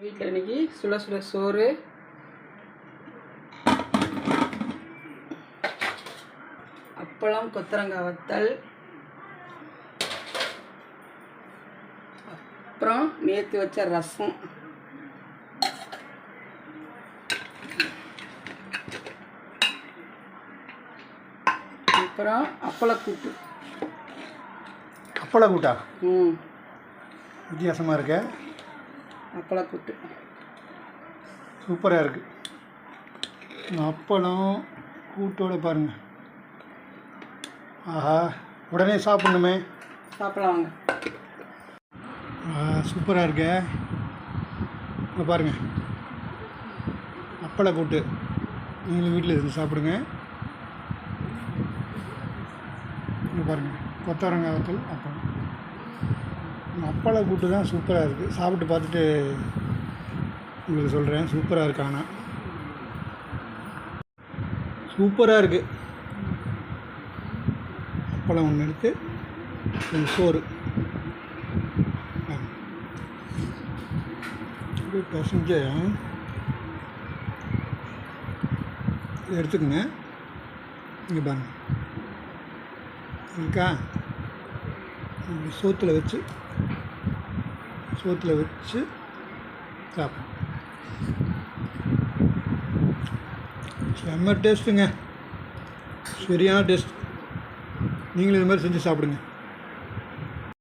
வீட்டில் இன்றைக்கி சுட சுட சோறு, அப்பளம், கொத்தரங்காய் வத்தல், அப்புறம் நேற்று வச்ச ரசம், அப்புறம் அப்பளக்கூட்டு. அப்பளக்கூட்டா? வித்தியாசமாக இருக்க. அப்பளக்கூட்டு சூப்பராக இருக்குது. அப்பளம் கூட்டோட பாருங்கள். ஆஹா, உடனே சாப்பிட்ணுமே. சாப்பிடலாம் வாங்க. சூப்பராக இருக்க. இங்கே பாருங்கள், அப்பளை கூட்டு. நீங்களும் வீட்டில் இருந்து சாப்பிடுங்க. இங்கே பாருங்கள், கொத்தவரங்காய் வத்தல், அப்பளம். அப்பளை கூட்டு தான் சூப்பராக இருக்குது. சாப்பிட்டு பார்த்துட்டு உங்களுக்கு சொல்கிறேன். சூப்பராக இருக்கு. ஆனால் சூப்பராக இருக்குது. அப்பளம் ஒன்று எடுத்து கொஞ்சம் சோறு பசஞ்சு எடுத்துக்கங்க. இங்கே பாருங்க இருக்கா, சோத்தில் வச்சு சாப்பிடும். செம்ம டேஸ்ட்டுங்க, சரியான டேஸ்ட். நீங்களும் இது மாதிரி செஞ்சு சாப்பிடுங்க.